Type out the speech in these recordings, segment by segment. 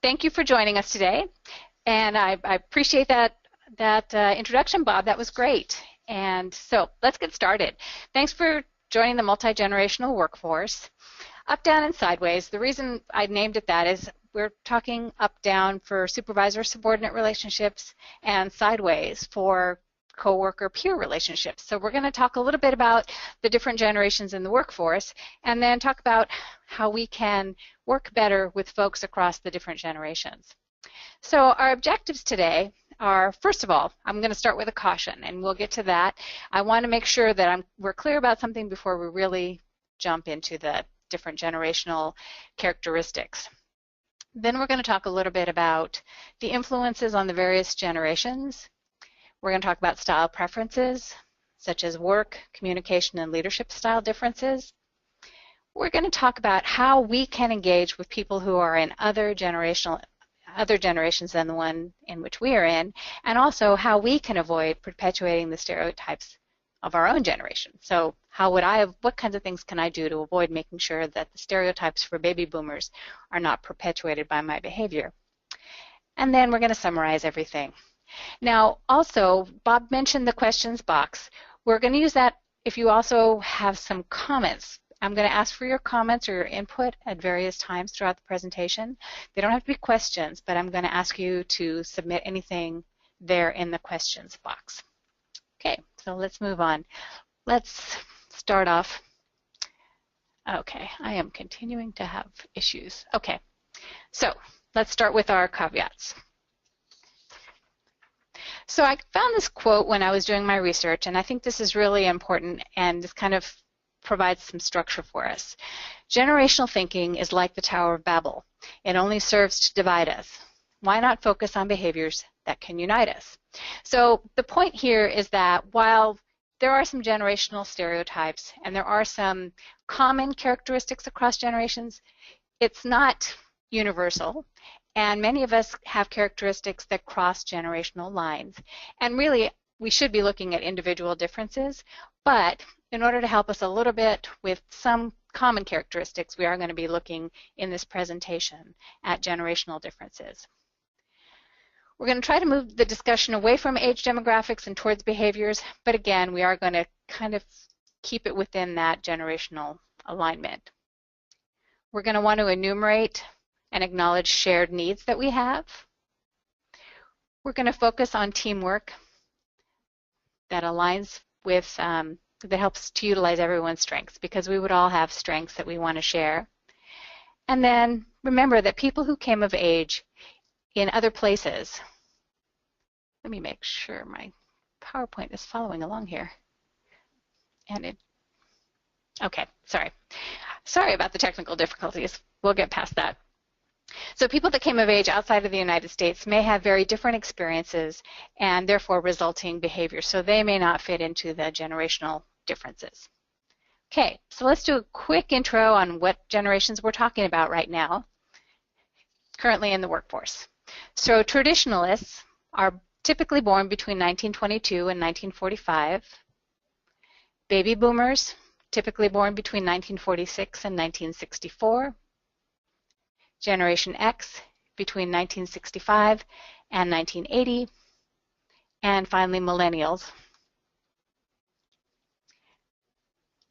thank you for joining us today. And I appreciate that introduction, Bob. That was great. And so let's get started. Thanks for joining the multi-generational workforce. Up, down, and sideways. The reason I named it that is we're talking up, down for supervisor-subordinate relationships and sideways for coworker-peer relationships. So we're going to talk a little bit about the different generations in the workforce and then talk about how we can work better with folks across the different generations. So our objectives today are, first of all, I'm going to start with a caution, and we'll get to that. I want to make sure that we're clear about something before we really jump into the different generational characteristics. Then we're going to talk a little bit about the influences on the various generations. We're going to talk about style preferences, such as work, communication, and leadership style differences. We're going to talk about how we can engage with people who are in other generations than the one in which we are in, and also how we can avoid perpetuating the stereotypes of our own generation. So what kinds of things can I do to avoid making sure that the stereotypes for baby boomers are not perpetuated by my behavior? And then we're going to summarize everything. Now, also, Bob mentioned the questions box. We're going to use that if you also have some comments. I'm going to ask for your comments or your input at various times throughout the presentation. They don't have to be questions, but I'm going to ask you to submit anything there in the questions box. Okay, so let's move on. Let's start off. Okay, I am continuing to have issues. Okay, so let's start with our caveats. So I found this quote when I was doing my research, and I think this is really important, and this kind of provides some structure for us. Generational thinking is like the Tower of Babel. It only serves to divide us. Why not focus on behaviors that can unite us? So the point here is that while there are some generational stereotypes and there are some common characteristics across generations, it's not universal. And many of us have characteristics that cross generational lines. And really, we should be looking at individual differences, but in order to help us a little bit with some common characteristics, we are going to be looking in this presentation at generational differences. We're going to try to move the discussion away from age demographics and towards behaviors, but again, we are going to kind of keep it within that generational alignment. We're going to want to enumerate and acknowledge shared needs that we have. We're going to focus on teamwork that aligns with, that helps to utilize everyone's strengths, because we would all have strengths that we want to share. And then remember that people who came of age in other places, let me make sure my PowerPoint is following along here. And okay, sorry about the technical difficulties. We'll get past that. So people that came of age outside of the United States may have very different experiences and therefore resulting behaviors, so they may not fit into the generational differences. Okay, so let's do a quick intro on what generations we're talking about right now, currently in the workforce. So traditionalists are typically born between 1922 and 1945. Baby boomers, typically born between 1946 and 1964. Generation X between 1965 and 1980, and finally millennials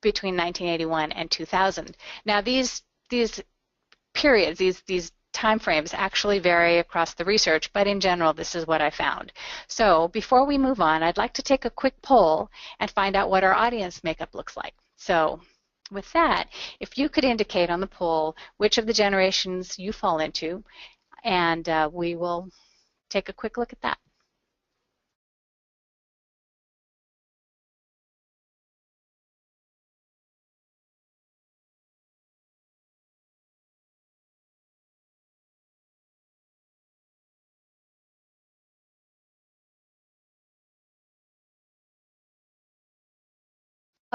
between 1981 and 2000. Now these periods, these time frames actually vary across the research, but in general this is what I found. So before we move on, I'd like to take a quick poll and find out what our audience makeup looks like. So with that, if you could indicate on the poll which of the generations you fall into, and we will take a quick look at that.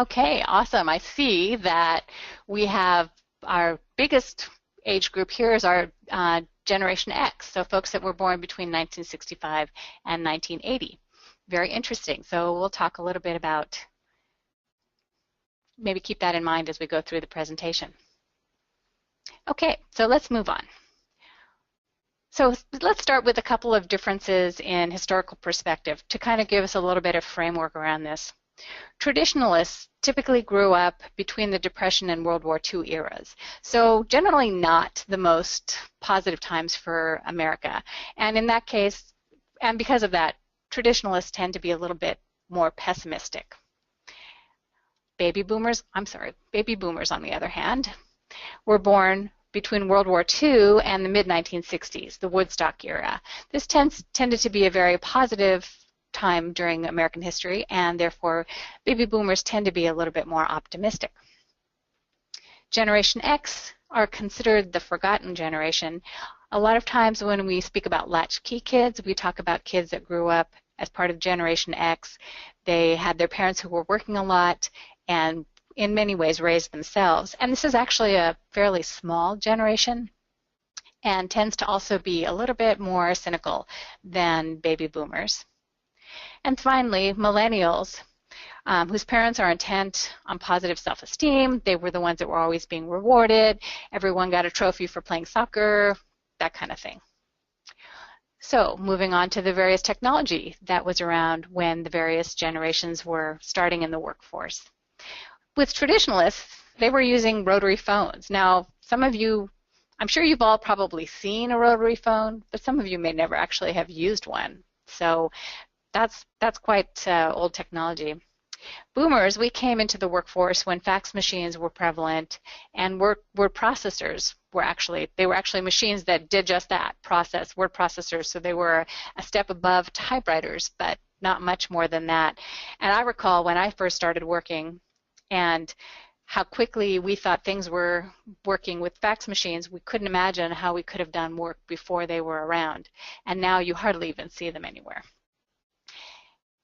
Okay, awesome. I see that we have our biggest age group here is our Generation X, so folks that were born between 1965 and 1980. Very interesting. So we'll talk a little bit about, maybe keep that in mind as we go through the presentation. Okay, so let's move on. So let's start with a couple of differences in historical perspective to kind of give us a little bit of framework around this. Traditionalists typically grew up between the Depression and World War II eras, so generally not the most positive times for America. And in that case, and because of that, traditionalists tend to be a little bit more pessimistic. Baby boomers, on the other hand, were born between World War II and the mid-1960s, the Woodstock era. This tended to be a very positive time during American history, and therefore baby boomers tend to be a little bit more optimistic. Generation X are considered the forgotten generation. A lot of times when we speak about latchkey kids, we talk about kids that grew up as part of Generation X. They had their parents who were working a lot and in many ways raised themselves. And this is actually a fairly small generation and tends to also be a little bit more cynical than baby boomers. And finally, millennials, whose parents are intent on positive self-esteem. They were the ones that were always being rewarded. Everyone got a trophy for playing soccer, that kind of thing. So moving on to the various technology that was around when the various generations were starting in the workforce. With traditionalists, they were using rotary phones. Now, some of you, I'm sure you've all probably seen a rotary phone, but some of you may never actually have used one. So that's quite old technology. Boomers, we came into the workforce when fax machines were prevalent, and word processors were actually machines that did just that, process word processors. So they were a step above typewriters, but not much more than that. And I recall when I first started working and how quickly we thought things were working with fax machines. We couldn't imagine how we could have done work before they were around. And now you hardly even see them anywhere.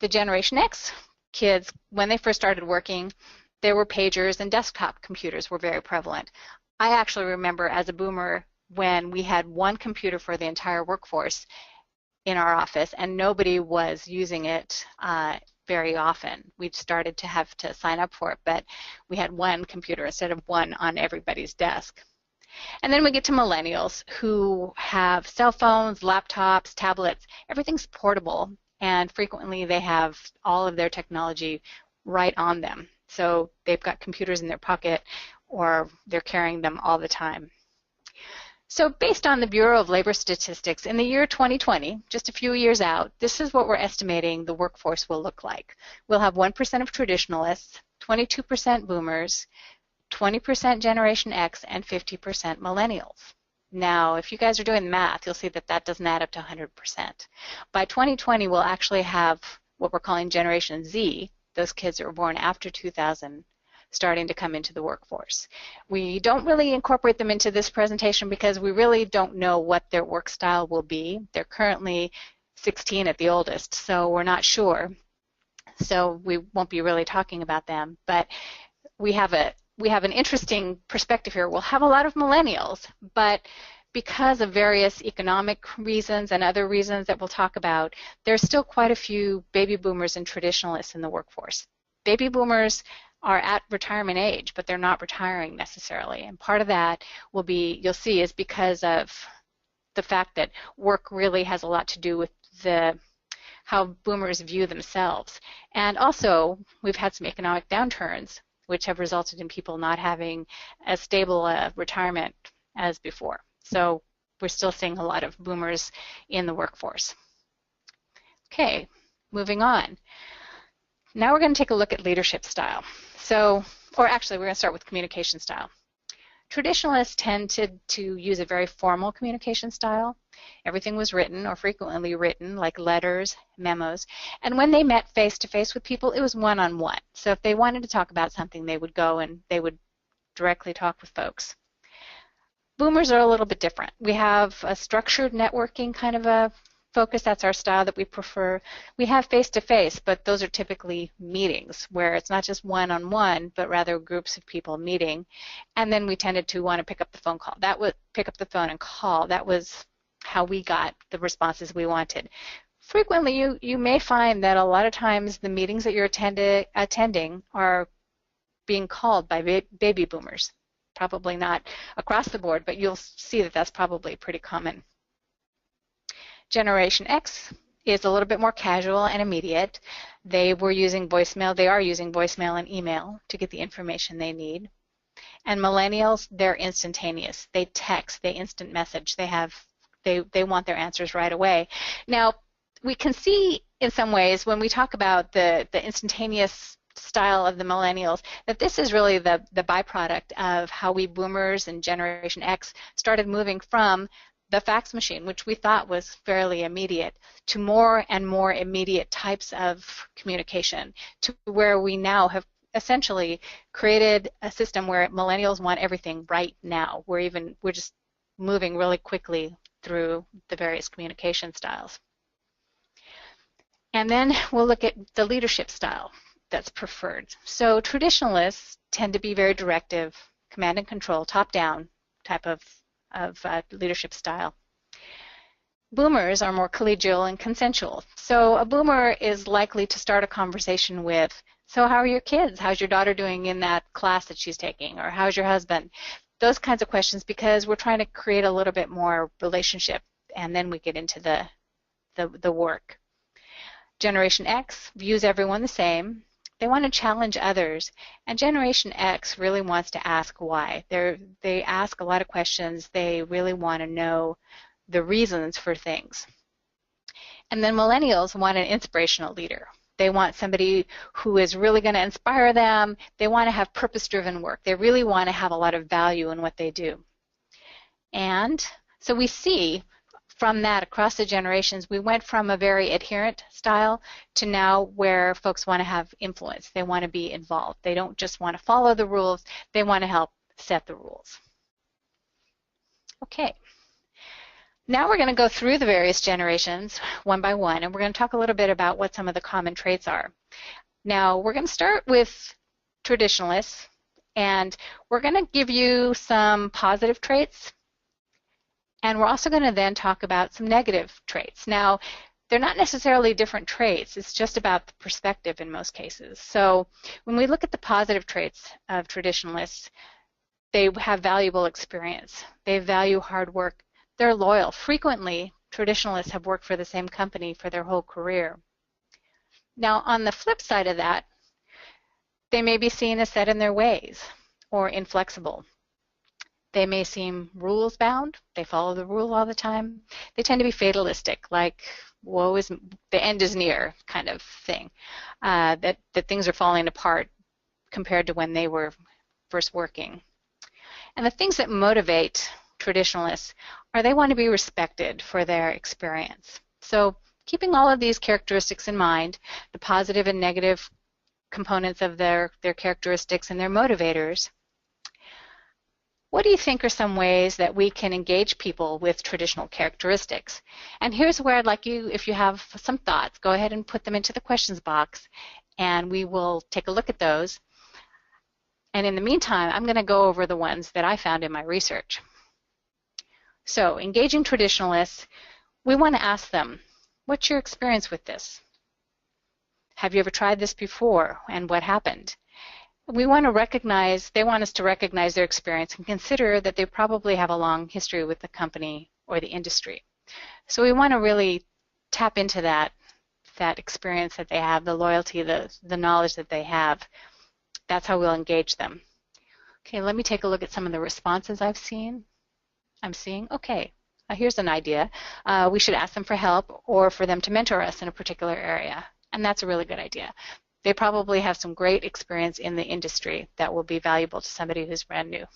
The Generation X kids, when they first started working, there were pagers and desktop computers were very prevalent. I actually remember as a boomer when we had one computer for the entire workforce in our office and nobody was using it very often. We'd started to have to sign up for it, but we had one computer instead of one on everybody's desk. And then we get to millennials who have cell phones, laptops, tablets. Everything's portable, and frequently they have all of their technology right on them. So they've got computers in their pocket or they're carrying them all the time. So based on the Bureau of Labor Statistics, in the year 2020, just a few years out, this is what we're estimating the workforce will look like. We'll have 1% of traditionalists, 22% boomers, 20% Generation X, and 50% millennials. Now, if you guys are doing the math, you'll see that that doesn't add up to 100%. By 2020, we'll actually have what we're calling Generation Z, those kids that were born after 2000, starting to come into the workforce. We don't really incorporate them into this presentation because we really don't know what their work style will be. They're currently 16 at the oldest, so we're not sure. So we won't be really talking about them, but we have an interesting perspective here. We'll have a lot of millennials, but because of various economic reasons and other reasons that we'll talk about, there's still quite a few baby boomers and traditionalists in the workforce. Baby boomers are at retirement age, but they're not retiring necessarily. And part of that will be, you'll see, is because of the fact that work really has a lot to do with how boomers view themselves. And also, we've had some economic downturns, which have resulted in people not having as stable a retirement as before. So we're still seeing a lot of boomers in the workforce. Okay, moving on. Now we're going to take a look at leadership style. So, or actually we're going to start with communication style. Traditionalists tended to use a very formal communication style. Everything was written or frequently written, like letters, memos, and when they met face-to-face with people, it was one-on-one. So if they wanted to talk about something, they would go and they would directly talk with folks. Boomers are a little bit different. We have a structured networking kind of a focus. That's our style that we prefer. We have face-to-face, but those are typically meetings where it's not just one-on-one, but rather groups of people meeting. And then we tended to want to pick up the phone call. That would pick up the phone and call. That was how we got the responses we wanted. Frequently, you may find that a lot of times the meetings that you're attending are being called by baby boomers. Probably not across the board, but you'll see that that's probably pretty common. Generation X is a little bit more casual and immediate. They are using voicemail and email to get the information they need. And millennials, they're instantaneous. They text, they instant message. They want their answers right away. Now, we can see in some ways when we talk about the instantaneous style of the millennials that this is really the byproduct of how we boomers and Generation X started moving from the fax machine, which we thought was fairly immediate, to more and more immediate types of communication, to where we now have essentially created a system where millennials want everything right now. We're just moving really quickly through the various communication styles. And then we'll look at the leadership style that's preferred. So traditionalists tend to be very directive, command and control, top-down type of leadership style. Boomers are more collegial and consensual. So a boomer is likely to start a conversation with, so how are your kids? How's your daughter doing in that class that she's taking? Or how's your husband? Those kinds of questions, because we're trying to create a little bit more relationship, and then we get into the work. Generation X views everyone the same. They want to challenge others, and Generation X really wants to ask why. They ask a lot of questions. They really want to know the reasons for things. And then millennials want an inspirational leader. They want somebody who is really going to inspire them. They want to have purpose-driven work. They really want to have a lot of value in what they do. And so we see from that across the generations, we went from a very adherent style to now where folks want to have influence. They want to be involved. They don't just want to follow the rules. They want to help set the rules. Okay. Now we're going to go through the various generations one by one, and we're going to talk a little bit about what some of the common traits are. Now we're going to start with traditionalists, and we're going to give you some positive traits, and we're also going to then talk about some negative traits. Now, they're not necessarily different traits. It's just about the perspective in most cases. So when we look at the positive traits of traditionalists, they have valuable experience. They value hard work. They're loyal. Frequently, traditionalists have worked for the same company for their whole career. Now, on the flip side of that, they may be seen as set in their ways or inflexible. They may seem rules-bound. They follow the rule all the time. They tend to be fatalistic, like, woe is, the end is near kind of thing, that things are falling apart compared to when they were first working. And the things that motivate traditionalists are they want to be respected for their experience. So keeping all of these characteristics in mind, the positive and negative components of their characteristics and their motivators, what do you think are some ways that we can engage people with traditional characteristics? And here's where I'd like you, if you have some thoughts, go ahead and put them into the questions box, and we will take a look at those. And in the meantime, I'm going to go over the ones that I found in my research. So, engaging traditionalists, we want to ask them, what's your experience with this? Have you ever tried this before, and what happened? We want to recognize, they want us to recognize their experience and consider that they probably have a long history with the company or the industry. So we want to really tap into that experience that they have, the loyalty, the knowledge that they have. That's how we'll engage them. Okay, let me take a look at some of the responses I'm seeing. Okay, here's an idea. We should ask them for help or for them to mentor us in a particular area. And that's a really good idea. They probably have some great experience in the industry that will be valuable to somebody who's brand new.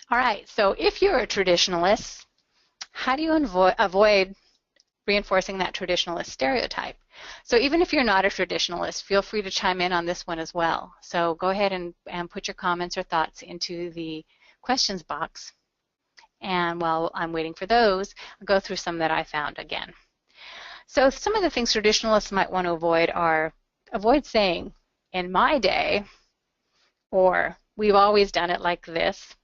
All right, so if you're a traditionalist, how do you avoid reinforcing that traditionalist stereotype? So even if you're not a traditionalist, feel free to chime in on this one as well. So go ahead and put your comments or thoughts into the questions box. And while I'm waiting for those, I'll go through some that I found again. So some of the things traditionalists might want to avoid are saying, in my day, or we've always done it like this.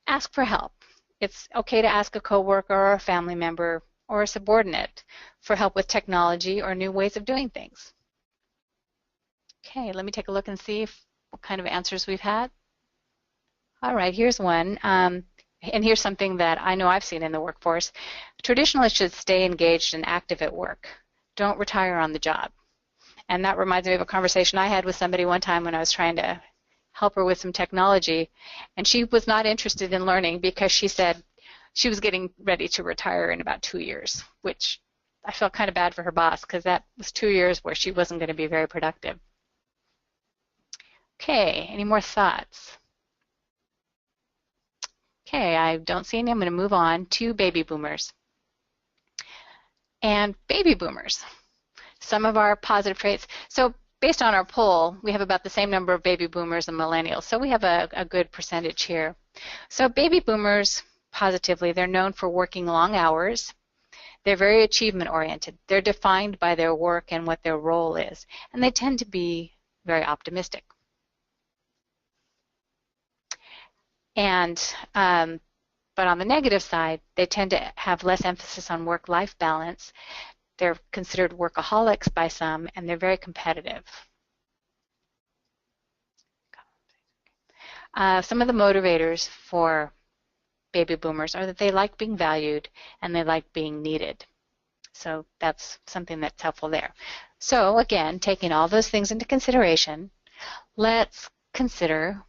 Ask for help. It's okay to ask a coworker or a family member or a subordinate for help with technology or new ways of doing things. Okay, let me take a look and see what kind of answers we've had. All right, here's one. and here's something that I know I've seen in the workforce, traditionalists should stay engaged and active at work. Don't retire on the job. And that reminds me of a conversation I had with somebody one time when I was trying to help her with some technology, and she was not interested in learning because she said she was getting ready to retire in about 2 years, which I felt kind of bad for her boss because that was 2 years where she wasn't going to be very productive. Okay, any more thoughts? Okay, I don't see any. I'm going to move on to baby boomers. And baby boomers, some of our positive traits. So based on our poll, we have about the same number of baby boomers and millennials, so we have a good percentage here. So baby boomers, positively, they're known for working long hours. They're very achievement oriented. They're defined by their work and what their role is, and they tend to be very optimistic. And but on the negative side, they tend to have less emphasis on work-life balance. They're considered workaholics by some, and they're very competitive. Some of the motivators for baby boomers are that they like being valued and they like being needed. So that's something that's helpful there. So again, taking all those things into consideration, let's consider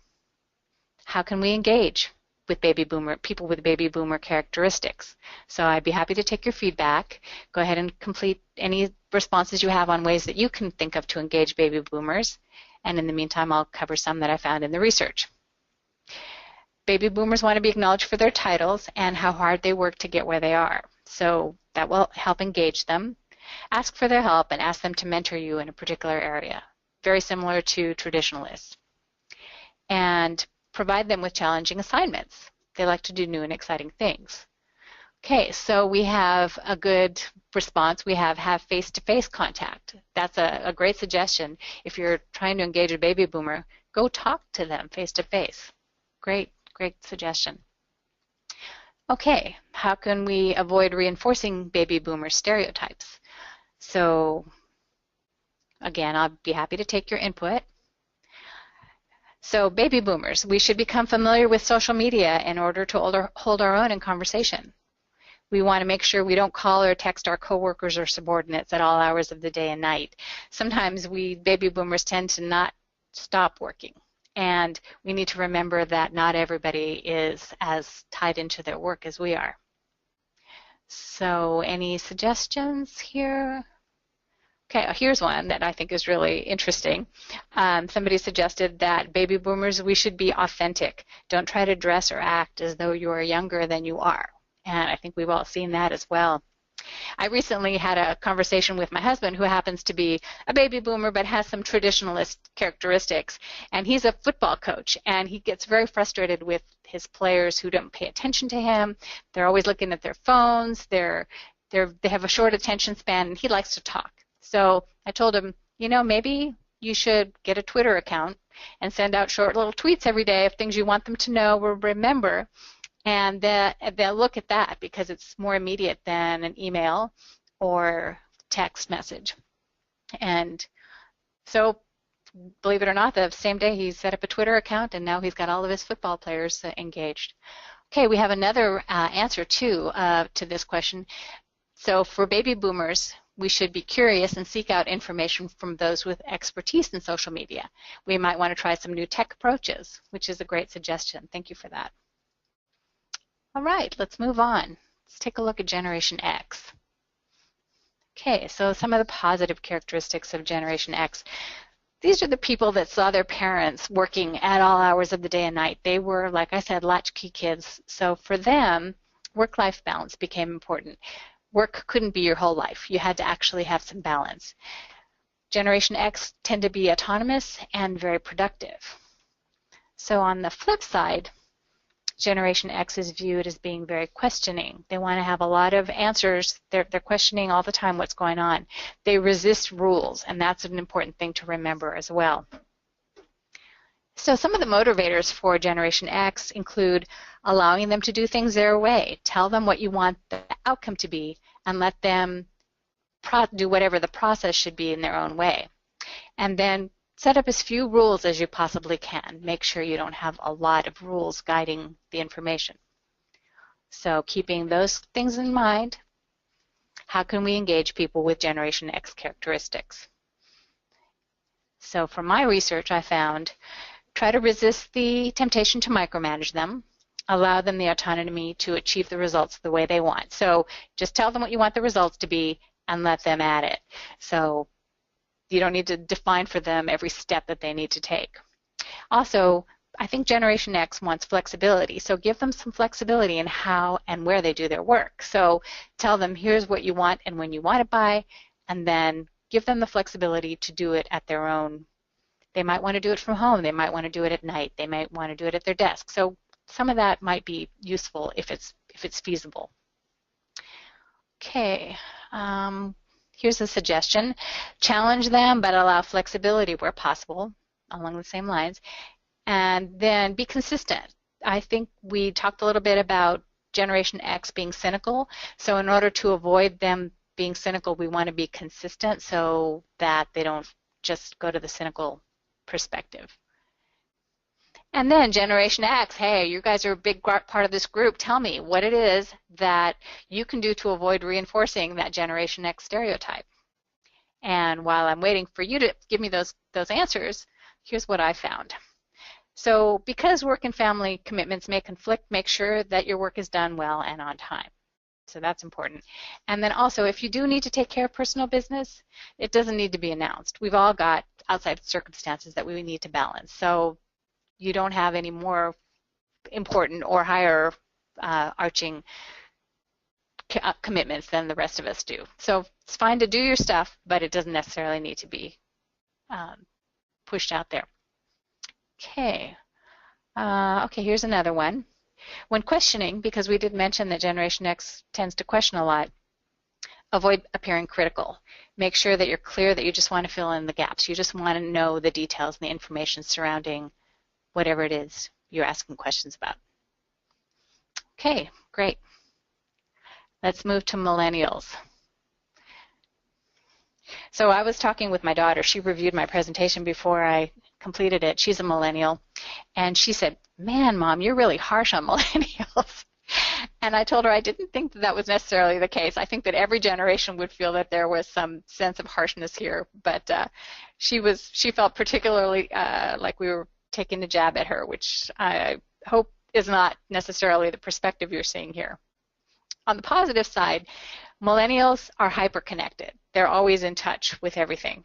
how can we engage with people with baby boomer characteristics. So I'd be happy to take your feedback. Go ahead and complete any responses you have on ways that you can think of to engage baby boomers. And in the meantime, I'll cover some that I found in the research. Baby boomers want to be acknowledged for their titles and how hard they work to get where they are. So that will help engage them. Ask for their help and ask them to mentor you in a particular area. Very similar to traditionalists. And provide them with challenging assignments. They like to do new and exciting things. Okay, so we have a good response. We have face-to-face contact. That's a great suggestion. If you're trying to engage a baby boomer, go talk to them face-to-face. Great suggestion. Okay, how can we avoid reinforcing baby boomer stereotypes? So again, I'll be happy to take your input. So baby boomers, we should become familiar with social media in order to hold our own in conversation. We want to make sure we don't call or text our coworkers or subordinates at all hours of the day and night. Sometimes we baby boomers tend to not stop working, and we need to remember that not everybody is as tied into their work as we are. So any suggestions here? Okay, here's one that I think is really interesting. Somebody suggested that baby boomers, we should be authentic. Don't try to dress or act as though you are younger than you are. And I think we've all seen that as well. I recently had a conversation with my husband, who happens to be a baby boomer but has some traditionalist characteristics. And he's a football coach, and he gets very frustrated with his players who don't pay attention to him. They're always looking at their phones. They have a short attention span, and he likes to talk. So I told him, you know, maybe you should get a Twitter account and send out short little tweets every day of things you want them to know or remember, and they'll look at that because it's more immediate than an email or text message. And so, believe it or not, the same day he set up a Twitter account, and now he's got all of his football players engaged. Okay, we have another answer too to this question. So for baby boomers, we should be curious and seek out information from those with expertise in social media. We might want to try some new tech approaches, which is a great suggestion. Thank you for that. All right, let's move on. Let's take a look at Generation X. Okay, so some of the positive characteristics of Generation X. These are the people that saw their parents working at all hours of the day and night. They were, like I said, latchkey kids. So for them, work-life balance became important. Work couldn't be your whole life. You had to actually have some balance. Generation X tend to be autonomous and very productive. So on the flip side, Generation X is viewed as being very questioning. They want to have a lot of answers. They're questioning all the time what's going on. They resist rules, and that's an important thing to remember as well. So some of the motivators for Generation X include allowing them to do things their way. Tell them what you want the outcome to be and let them do whatever the process should be in their own way. And then set up as few rules as you possibly can. Make sure you don't have a lot of rules guiding the information. So keeping those things in mind, how can we engage people with Generation X characteristics? So from my research, I found try to resist the temptation to micromanage them, allow them the autonomy to achieve the results the way they want. So just tell them what you want the results to be and let them at it. So you don't need to define for them every step that they need to take. Also, I think Generation X wants flexibility, so give them some flexibility in how and where they do their work. So tell them here's what you want and when you want it by, and then give them the flexibility to do it at their own. They might want to do it from home, they might want to do it at night, they might want to do it at their desk. So some of that might be useful if it's feasible. Okay, here's a suggestion. Challenge them, but allow flexibility where possible, along the same lines. And then be consistent. I think we talked a little bit about Generation X being cynical. So in order to avoid them being cynical, we want to be consistent so that they don't just go to the cynical perspective. And then Generation X, hey, you guys are a big part of this group. Tell me what it is that you can do to avoid reinforcing that Generation X stereotype. And while I'm waiting for you to give me those answers, here's what I found. So because work and family commitments may conflict, make sure that your work is done well and on time. So that's important. And then also, if you do need to take care of personal business, it doesn't need to be announced. We've all got outside circumstances that we need to balance. So you don't have any more important or higher arching commitments than the rest of us do. So it's fine to do your stuff, but it doesn't necessarily need to be pushed out there. Okay. Okay, here's another one. When questioning, because we did mention that Generation X tends to question a lot, avoid appearing critical. Make sure that you're clear that you just want to fill in the gaps. You just want to know the details and the information surrounding whatever it is you're asking questions about. Okay, great. Let's move to millennials. So I was talking with my daughter. She reviewed my presentation before I completed it. She's a millennial. And she said, man, Mom, you're really harsh on millennials. And I told her I didn't think that was necessarily the case. I think that every generation would feel that there was some sense of harshness here. But she felt particularly like we were taking a jab at her, which I hope is not necessarily the perspective you're seeing here. On the positive side, millennials are hyper-connected. They're always in touch with everything.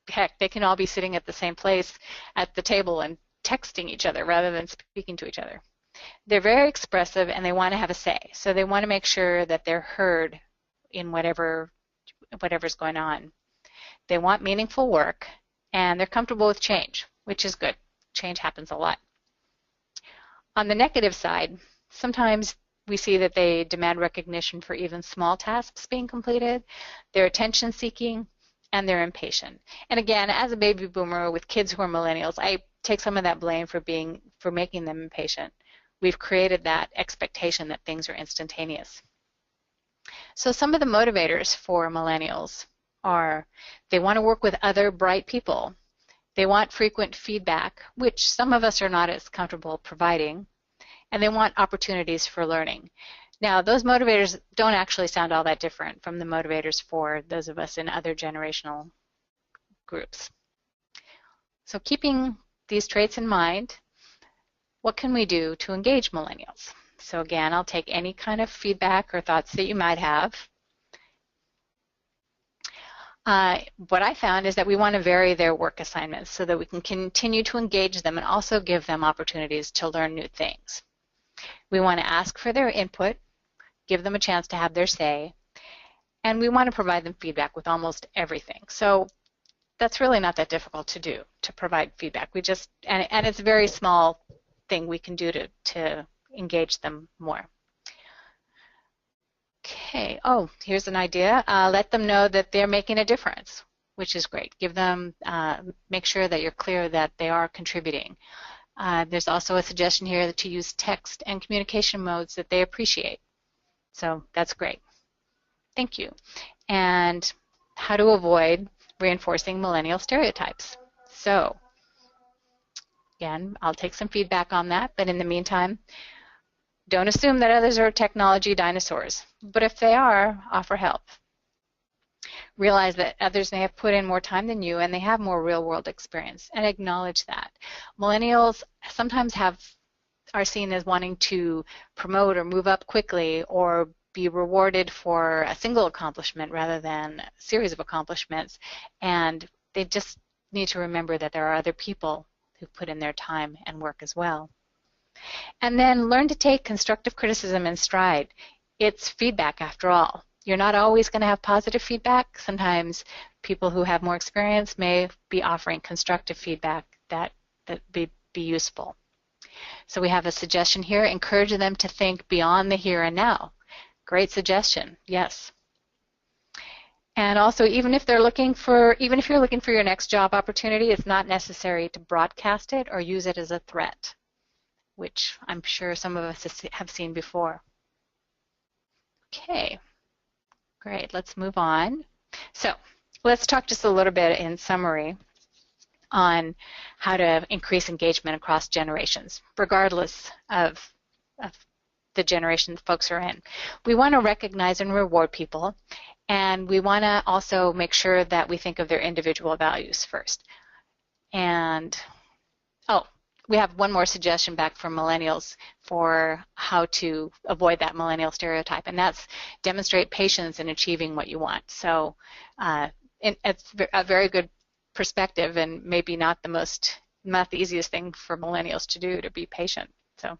Heck, they can all be sitting at the same place at the table and texting each other rather than speaking to each other. They're very expressive and they want to have a say. So they want to make sure that they're heard in whatever's going on. They want meaningful work and they're comfortable with change, which is good. Change happens a lot. On the negative side, sometimes we see that they demand recognition for even small tasks being completed. They're attention seeking and they're impatient. And again, as a baby boomer with kids who are millennials, I take some of that blame for making them impatient. We've created that expectation that things are instantaneous. So some of the motivators for millennials are they want to work with other bright people. They want frequent feedback, which some of us are not as comfortable providing, and they want opportunities for learning. Now, those motivators don't actually sound all that different from the motivators for those of us in other generational groups. So keeping these traits in mind, what can we do to engage millennials? So again, I'll take any kind of feedback or thoughts that you might have. What I found is that we want to vary their work assignments so that we can continue to engage them and also give them opportunities to learn new things. We want to ask for their input, give them a chance to have their say, and we want to provide them feedback with almost everything. So that's really not that difficult to do, to provide feedback. And it's a very small thing we can do to engage them more. Okay, oh, here's an idea. Let them know that they're making a difference, which is great. Give them, make sure that you're clear that they are contributing. There's also a suggestion here to use text and communication modes that they appreciate. So that's great. Thank you. And how to avoid reinforcing millennial stereotypes. So again, I'll take some feedback on that, but in the meantime, Don't assume that others are technology dinosaurs, but if they are, offer help. Realize that others may have put in more time than you and they have more real-world experience, and acknowledge that. Millennials sometimes are seen as wanting to promote or move up quickly or be rewarded for a single accomplishment rather than a series of accomplishments, and they just need to remember that there are other people who put in their time and work as well. And then learn to take constructive criticism in stride. It's feedback after all. You're not always going to have positive feedback. Sometimes people who have more experience may be offering constructive feedback that be useful. So we have a suggestion here. Encourage them to think beyond the here and now. Great suggestion, yes. And also, even if you're looking for your next job opportunity, it's not necessary to broadcast it or use it as a threat, which I'm sure some of us have seen before. Okay, great, let's move on. So let's talk just a little bit in summary on how to increase engagement across generations, regardless of the generation that folks are in. We want to recognize and reward people, and we want to also make sure that we think of their individual values first. And, we have one more suggestion back from millennials for how to avoid that millennial stereotype, and that's demonstrate patience in achieving what you want. So it's a very good perspective, and maybe not the easiest thing for millennials to do, to be patient. So,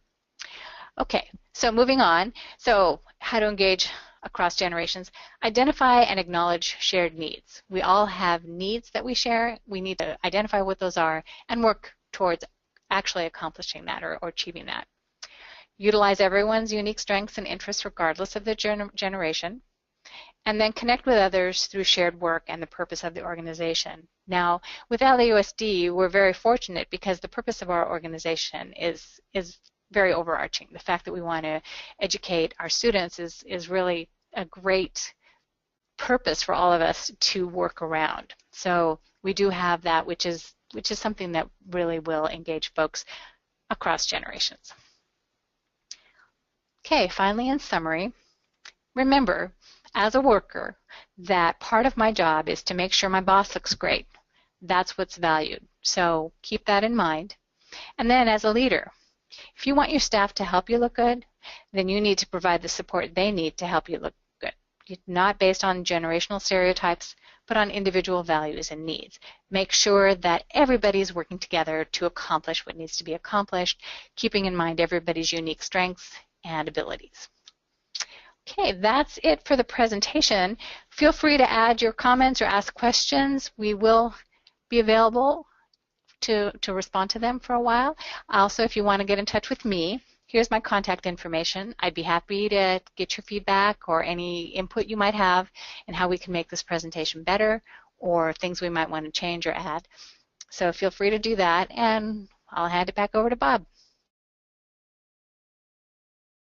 okay, so moving on. So how to engage across generations. Identify and acknowledge shared needs. We all have needs that we share. We need to identify what those are and work towards actually accomplishing that or achieving that. Utilize everyone's unique strengths and interests regardless of the generation. And then connect with others through shared work and the purpose of the organization. Now, with LAUSD, we're very fortunate because the purpose of our organization is very overarching. The fact that we want to educate our students is really a great purpose for all of us to work around. So we do have that, which is something that really will engage folks across generations. Okay, finally, in summary, remember, as a worker, that part of my job is to make sure my boss looks great. That's what's valued. So keep that in mind. And then as a leader, if you want your staff to help you look good, then you need to provide the support they need to help you look good. Not based on generational stereotypes, but on individual values and needs. Make sure that everybody's working together to accomplish what needs to be accomplished, keeping in mind everybody's unique strengths and abilities. Okay, that's it for the presentation. Feel free to add your comments or ask questions. We will be available to respond to them for a while. Also, if you want to get in touch with me, here's my contact information. I'd be happy to get your feedback or any input you might have and how we can make this presentation better or things we might want to change or add. So feel free to do that, and I'll hand it back over to Bob.